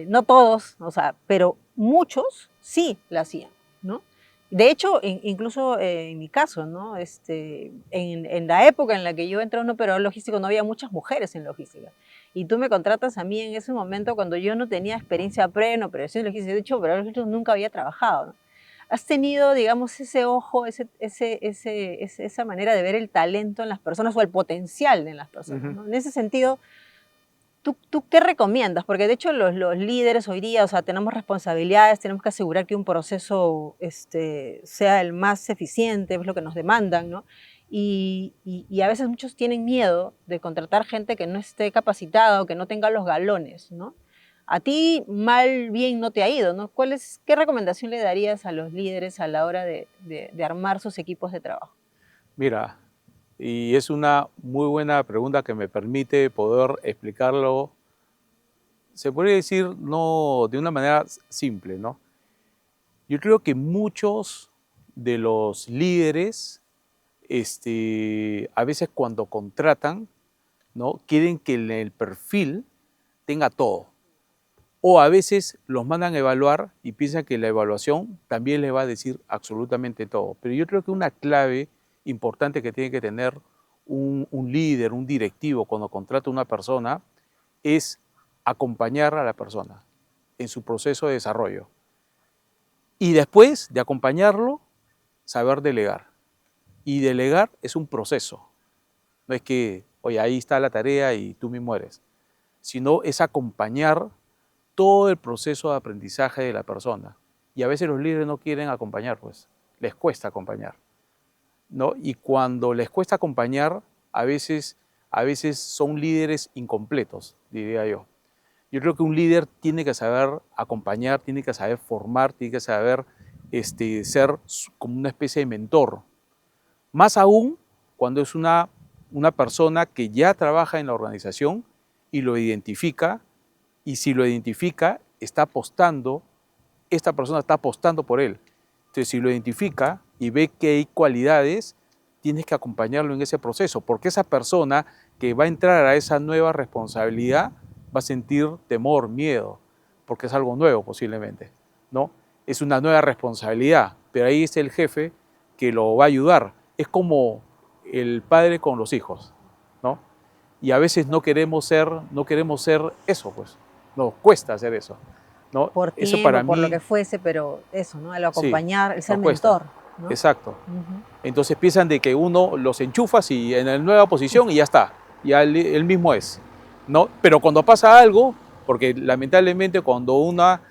no todos, o sea, pero muchos sí lo hacían, ¿no? De hecho, incluso en mi caso, ¿no? En la época en la que yo entré a un operador logístico no había muchas mujeres en logística. Y tú me contratas a mí en ese momento cuando yo no tenía experiencia previa en operación logística. De hecho, operador logístico nunca había trabajado, ¿no? Has tenido, digamos, ese ojo, esa manera de ver el talento en las personas o el potencial en las personas, ¿no? En ese sentido, ¿tú qué recomiendas? Porque de hecho los líderes hoy día, o sea, tenemos responsabilidades, tenemos que asegurar que un proceso sea el más eficiente, es lo que nos demandan, ¿no? Y a veces muchos tienen miedo de contratar gente que no esté capacitada o que no tenga los galones, ¿no? A ti mal bien no te ha ido, ¿no? ¿Qué recomendación le darías a los líderes a la hora de armar sus equipos de trabajo? Mira, y es una muy buena pregunta que me permite poder explicarlo, se podría decir, no de una manera simple, ¿no? Yo creo que muchos de los líderes, a veces cuando contratan, ¿no? Quieren que el perfil tenga todo. O a veces los mandan a evaluar y piensan que la evaluación también les va a decir absolutamente todo. Pero yo creo que una clave importante que tiene que tener un líder, un directivo, cuando contrata a una persona, es acompañar a la persona en su proceso de desarrollo. Y después de acompañarlo, saber delegar. Y delegar es un proceso. No es que, oye, ahí está la tarea y tú mismo eres, sino es acompañar todo el proceso de aprendizaje de la persona. Y a veces los líderes no quieren acompañar, pues, les cuesta acompañar, ¿no? Y cuando les cuesta acompañar, a veces son líderes incompletos, diría yo. Yo creo que un líder tiene que saber acompañar, tiene que saber formar, tiene que saber ser como una especie de mentor. Más aún cuando es una persona que ya trabaja en la organización y lo identifica, y si lo identifica, esta persona está apostando por él. Entonces, si lo identifica y ve que hay cualidades, tienes que acompañarlo en ese proceso, porque esa persona que va a entrar a esa nueva responsabilidad va a sentir temor, miedo, porque es algo nuevo posiblemente, ¿no? Es una nueva responsabilidad, pero ahí está el jefe que lo va a ayudar. Es como el padre con los hijos, ¿no? Y a veces no queremos ser eso, pues. Nos cuesta hacer eso, ¿no? Por Eso tiempo, para por lo que mí, fuese, pero eso, ¿no? El sí, acompañar, el ser nos cuesta. mentor, ¿no? Exacto. Ujú. Entonces piensan de que uno los enchufas y en la nueva posición y ya está, ya él mismo es, ¿no? Pero cuando pasa algo, porque lamentablemente cuando uno,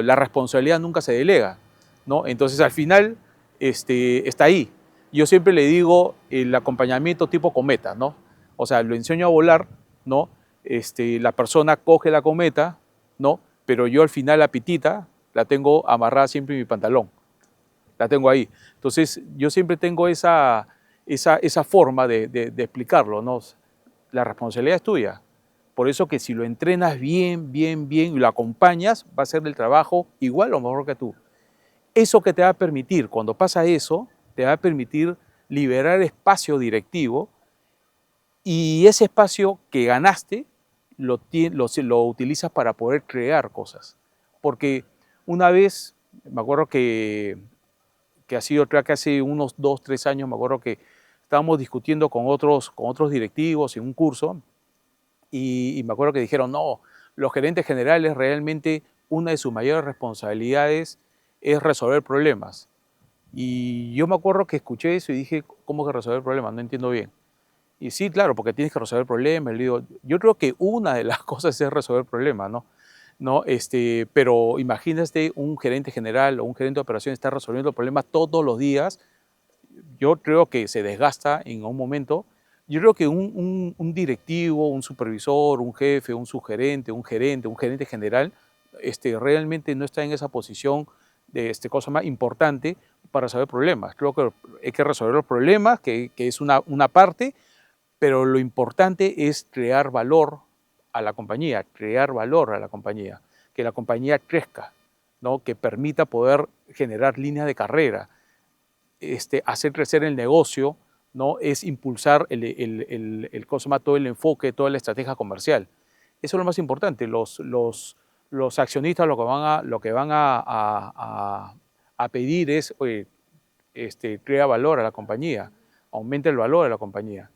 la responsabilidad nunca se delega, ¿no? Entonces al final está ahí. Yo siempre le digo el acompañamiento tipo cometa, ¿no? O sea, lo enseño a volar, ¿no? La persona coge la cometa, ¿no? Pero yo al final la pitita la tengo amarrada siempre en mi pantalón, la tengo ahí. Entonces, yo siempre tengo esa forma de explicarlo, ¿no? La responsabilidad es tuya. Por eso que si lo entrenas bien, bien, bien y lo acompañas, va a ser el trabajo igual o mejor que tú. Eso que te va a permitir, cuando pasa eso, te va a permitir liberar espacio directivo y ese espacio que ganaste lo utilizas para poder crear cosas. Porque una vez, me acuerdo que ha sido, creo que hace unos 2, 3 años, me acuerdo que estábamos discutiendo con otros directivos en un curso y me acuerdo que dijeron, no, los gerentes generales realmente una de sus mayores responsabilidades es resolver problemas. Y yo me acuerdo que escuché eso y dije, ¿cómo que resolver problemas? No entiendo bien. Y sí, claro, porque tienes que resolver problemas. Le digo, yo creo que una de las cosas es resolver problemas, ¿no? ¿No? Pero imagínate un gerente general o un gerente de operaciones está resolviendo problemas todos los días. Yo creo que se desgasta en un momento. Yo creo que un directivo, un supervisor, un jefe, un subgerente, un gerente, un gerente general, realmente no está en esa posición de cosa más importante para resolver problemas. Creo que hay que resolver los problemas, que es una parte, pero lo importante es crear valor a la compañía, que la compañía crezca, ¿no? Que permita poder generar líneas de carrera, hacer crecer el negocio, ¿no? Es impulsar todo el enfoque, toda la estrategia comercial. Eso es lo más importante. Los accionistas lo que van a pedir es, oye, crea valor a la compañía, aumenta el valor de la compañía.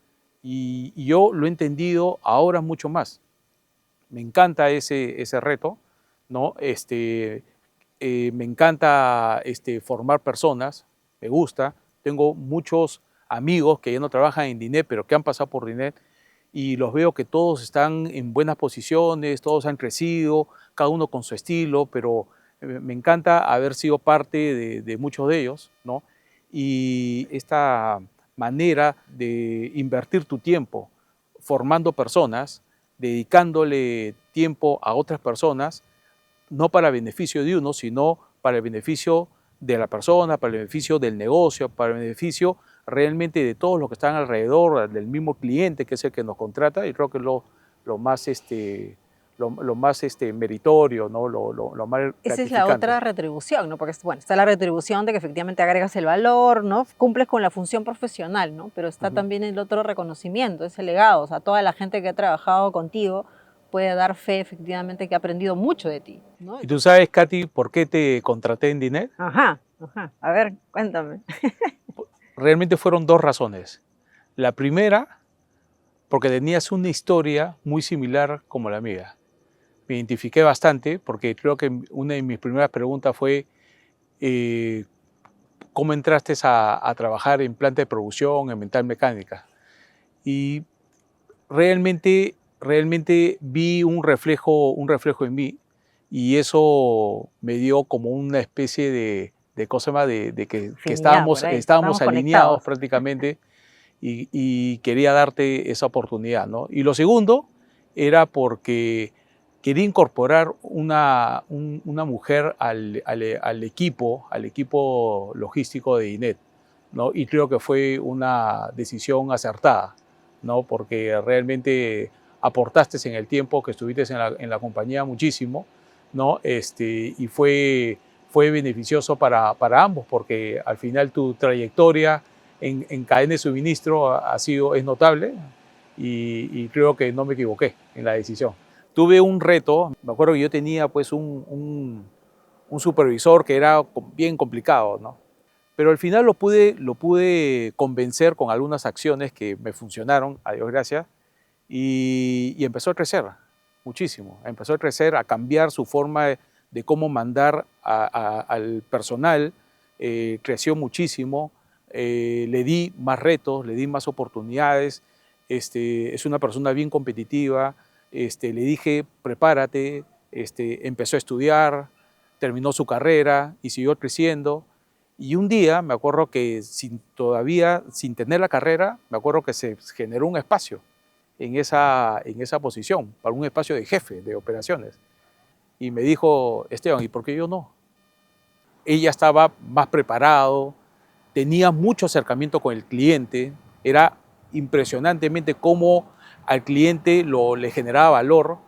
Y yo lo he entendido ahora mucho más. Me encanta ese reto, ¿no? Me encanta formar personas, me gusta. Tengo muchos amigos que ya no trabajan en DINET, pero que han pasado por DINET y los veo que todos están en buenas posiciones, todos han crecido, cada uno con su estilo, pero me encanta haber sido parte de muchos de ellos, ¿no? Y esta manera de invertir tu tiempo formando personas, dedicándole tiempo a otras personas, no para beneficio de uno, sino para el beneficio de la persona, para el beneficio del negocio, para el beneficio realmente de todos los que están alrededor, del mismo cliente que es el que nos contrata, y creo que es lo más, meritorio, ¿no? Lo más Esa es la gratificante. otra retribución, ¿no? Porque, bueno, está la retribución de que efectivamente agregas el valor, ¿no? Cumples con la función profesional, ¿no? Pero está Ujú. también el otro reconocimiento, ese legado, o sea, toda la gente que ha trabajado contigo puede dar fe efectivamente que ha aprendido mucho de ti, ¿no? ¿Y tú sabes, Katy, por qué te contraté en Dinet? Ajá, ajá. A ver, cuéntame. Realmente fueron dos razones. La primera, porque tenías una historia muy similar como la mía. Me identifiqué bastante porque creo que una de mis primeras preguntas fue eh, ¿cómo entraste a trabajar en planta de producción, en mental mecánica? Y realmente vi un reflejo en mí y eso me dio como una especie de cosa más de que Afinidad por ahí, estábamos estamos alineados conectados. prácticamente y quería darte esa oportunidad, ¿no? Y lo segundo era porque quería incorporar una mujer al equipo logístico de INET, ¿no? Y creo que fue una decisión acertada, ¿no? Porque realmente aportaste en el tiempo que estuviste en la compañía muchísimo, ¿no? Y fue beneficioso para ambos, porque al final tu trayectoria en cadena de suministro es notable y creo que no me equivoqué en la decisión. Tuve un reto, me acuerdo que yo tenía pues un supervisor que era bien complicado, ¿no? Pero al final lo pude convencer con algunas acciones que me funcionaron, a Dios gracias, y empezó a crecer muchísimo. Empezó a crecer, a cambiar su forma de cómo mandar al personal, creció muchísimo, le di más retos, le di más oportunidades, es una persona bien competitiva, le dije, prepárate, empezó a estudiar, terminó su carrera y siguió creciendo. Y un día me acuerdo que sin tener la carrera, me acuerdo que se generó un espacio en esa posición, para un espacio de jefe de operaciones. Y me dijo, Esteban, ¿y por qué yo no? Ella estaba más preparado, tenía mucho acercamiento con el cliente, era impresionantemente cómo al cliente le generaba valor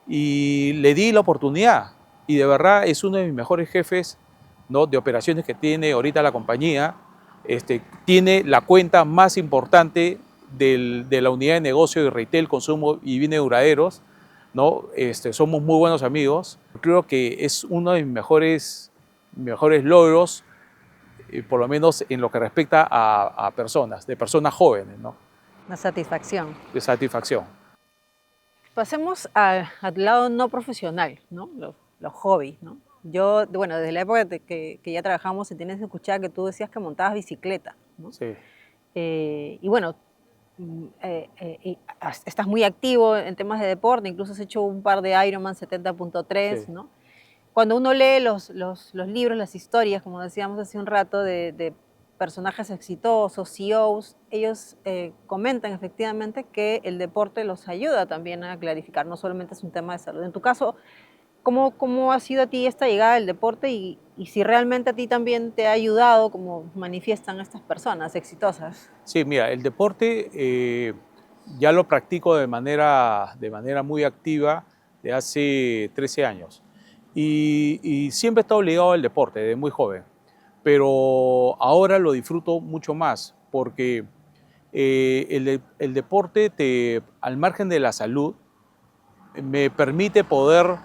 y le di la oportunidad. Y de verdad es uno de mis mejores jefes, ¿no?, de operaciones que tiene ahorita la compañía. Tiene la cuenta más importante de la unidad de negocio de retail, consumo y bienes duraderos, ¿no? Somos muy buenos amigos. Creo que es uno de mis mejores logros, por lo menos en lo que respecta a personas, de personas jóvenes, ¿no? La satisfacción. De satisfacción. Pasemos al lado no profesional, ¿no? Los hobbies, ¿no? Yo, bueno, desde la época que ya trabajamos, y tienes que escuchar que tú decías que montabas bicicleta, ¿no? Sí, Y bueno, estás muy activo en temas de deporte, incluso has hecho un par de Ironman 70.3, sí, ¿no? Cuando uno lee los libros, las historias, como decíamos hace un rato, de personajes exitosos, CEOs, ellos comentan efectivamente que el deporte los ayuda también a clarificar, no solamente es un tema de salud. En tu caso, ¿cómo ha sido a ti esta llegada del deporte y si realmente a ti también te ha ayudado, como manifiestan estas personas exitosas? sí, mira, el deporte ya lo practico de manera muy activa de hace 13 años y siempre he estado ligado al deporte desde muy joven, pero ahora lo disfruto mucho más porque el deporte, al margen de la salud, me permite poder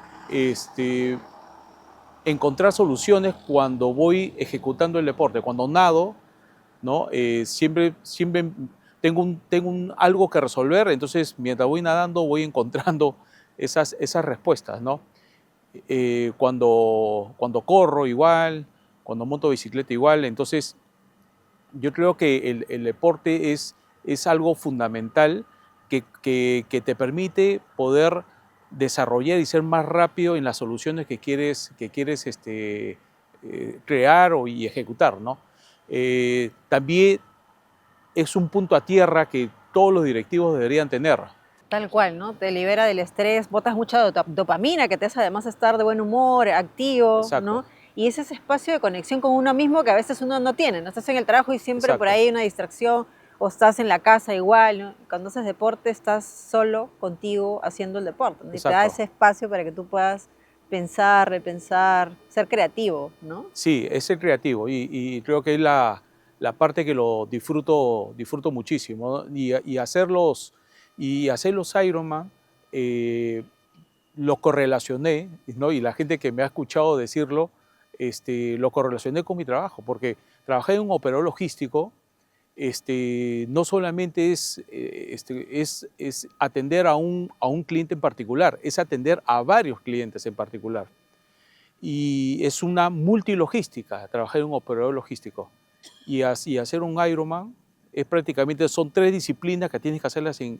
encontrar soluciones cuando voy ejecutando el deporte. Cuando nado, ¿no? Siempre tengo algo que resolver, entonces mientras voy nadando voy encontrando esas respuestas, ¿no? Cuando corro igual, cuando monto bicicleta igual, entonces yo creo que el deporte es algo fundamental que te permite poder desarrollar y ser más rápido en las soluciones que quieres crear y ejecutar, ¿no? También es un punto a tierra que todos los directivos deberían tener. Tal cual, ¿no? Te libera del estrés, botas mucha dopamina que te hace además estar de buen humor, activo, Exacto, ¿no? Y es ese espacio de conexión con uno mismo que a veces uno no tiene, ¿no? Estás en el trabajo y siempre por exacto, ahí hay una distracción, o estás en la casa igual, ¿no? Cuando haces deporte estás solo contigo haciendo el deporte, ¿no? Y te da exacto. ese espacio para que tú puedas pensar, repensar, ser creativo, ¿no? Sí, es ser creativo y creo que es la parte que lo disfruto muchísimo, ¿no? Y hacer los Ironman, lo correlacioné, ¿no? Y la gente que me ha escuchado decirlo, lo correlacioné con mi trabajo, porque trabajar en un operador logístico no solamente es atender a un cliente en particular, es atender a varios clientes en particular. Y es una multilogística, trabajar en un operador logístico. Y así hacer un Ironman es prácticamente, son 3 disciplinas que tienes que hacerlas en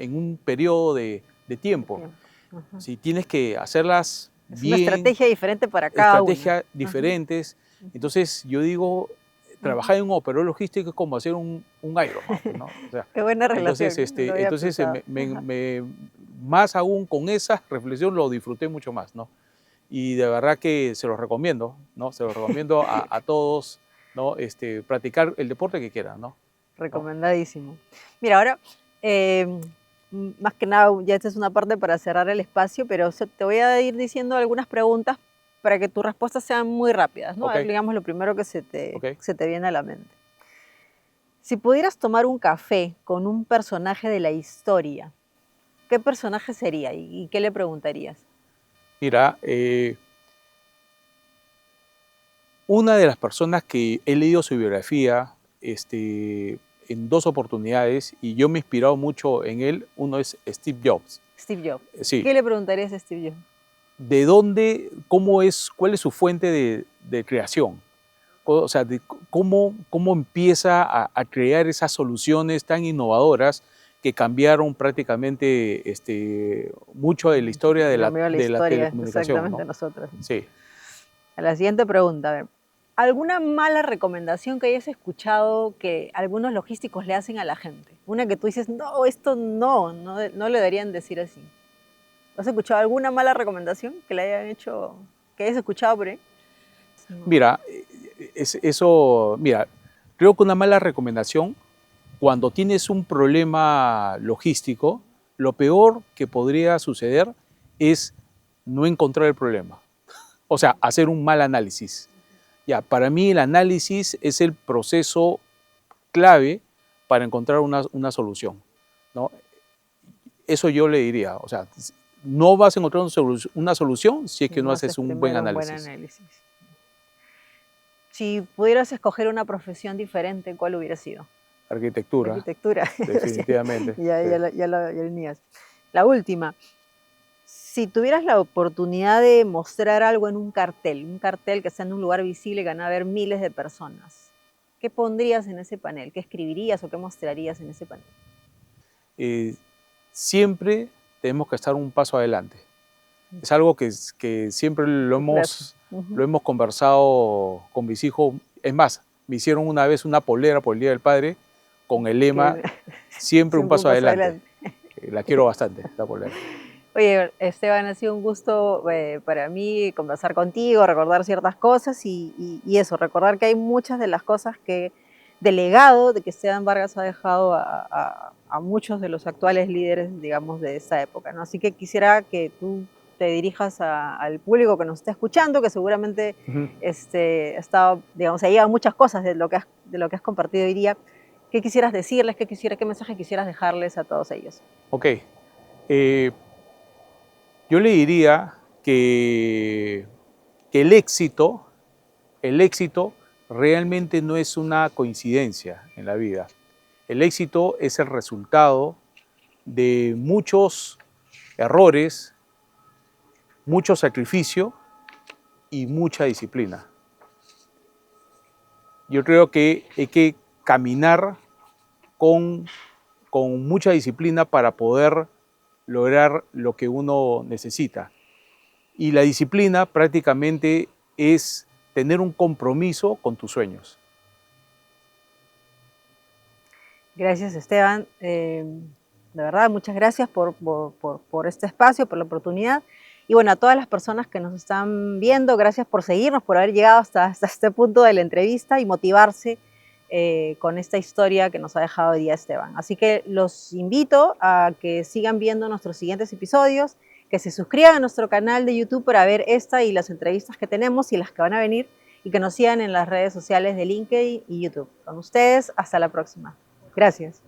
un periodo de tiempo. Tiempo. Ajá. Si tienes que hacerlas Es una bien, estrategia diferente para cada uno. estrategias diferentes. Entonces yo digo, trabajar en un operador logístico es como hacer un Ironman, pues, ¿no? O sea, Qué buena relación, entonces, no lo había pensado. más aún con esa reflexión lo disfruté mucho más, ¿no? Y de verdad que se los recomiendo, ¿no? Se los recomiendo a todos, ¿no? Practicar el deporte que quieran, ¿no? Recomendadísimo. Mira, ahora, más que nada, ya esta es una parte para cerrar el espacio, pero te voy a ir diciendo algunas preguntas para que tus respuestas sean muy rápidas, ¿no? A ver, Ok. digamos lo primero que Ok. se te viene a la mente. Si pudieras tomar un café con un personaje de la historia, ¿qué personaje sería y qué le preguntarías? Mira, una de las personas que he leído su biografía en 2 oportunidades y yo me he inspirado mucho en él, uno es Steve Jobs. Steve Jobs. Sí, ¿Qué le preguntarías a Steve Jobs? ¿de dónde, cuál es su fuente de creación? O sea, cómo empieza a crear esas soluciones tan innovadoras que cambiaron prácticamente mucho de la historia Cambió la de la historia, telecomunicación, exactamente ¿no? nosotros. Sí. A la siguiente pregunta, a ver. ¿Alguna mala recomendación que hayas escuchado que algunos logísticos le hacen a la gente? Una que tú dices, no, esto no le deberían decir así. ¿Has escuchado alguna mala recomendación que le hayan hecho, que hayas escuchado por ahí? No. Mira, mira, creo que una mala recomendación, cuando tienes un problema logístico, lo peor que podría suceder es no encontrar el problema. O sea, hacer un mal análisis. Ya, para mí el análisis es el proceso clave para encontrar una solución, ¿no? Eso yo le diría, o sea, no vas a encontrar una solución si es Si que no no haces haces un buen primero un buen análisis. análisis. Si pudieras escoger una profesión diferente, ¿cuál hubiera sido? Arquitectura, Arquitectura. definitivamente. Ya, Sí. ya lo tenías. La última. Si tuvieras la oportunidad de mostrar algo en un cartel que está en un lugar visible que van a ver miles de personas, ¿qué pondrías en ese panel? ¿Qué escribirías o qué mostrarías en ese panel? Siempre tenemos que estar un paso adelante. Es algo que siempre Tu frase. lo hemos conversado con mis hijos. Es más, me hicieron una vez una polera por el Día del Padre con el lema Que siempre un siempre un paso paso adelante. adelante. La quiero bastante, la polera. Oye, Esteban, ha sido un gusto para mí conversar contigo, recordar ciertas cosas y eso, recordar que hay muchas de las cosas que del legado de que Esteban Vargas ha dejado a muchos de los actuales líderes, digamos, de esa época, ¿no? Así que quisiera que tú te dirijas al público que nos está escuchando, que seguramente digamos, se llevan muchas cosas de lo que has compartido hoy día. ¿Qué quisieras decirles? ¿Qué mensaje quisieras dejarles a todos ellos? Ok. Eh, yo le diría que el éxito realmente no es una coincidencia en la vida. El éxito es el resultado de muchos errores, mucho sacrificio y mucha disciplina. Yo creo que hay que caminar con mucha disciplina para poder lograr lo que uno necesita. Y la disciplina prácticamente es tener un compromiso con tus sueños. Gracias, Esteban. De verdad, muchas gracias por este espacio, por la oportunidad. Y bueno, a todas las personas que nos están viendo, gracias por seguirnos, por haber llegado hasta este punto de la entrevista y motivarse con esta historia que nos ha dejado hoy día Esteban. Así que los invito a que sigan viendo nuestros siguientes episodios, que se suscriban a nuestro canal de YouTube para ver esta y las entrevistas que tenemos y las que van a venir, y que nos sigan en las redes sociales de LinkedIn y YouTube. Con ustedes, hasta la próxima. Gracias.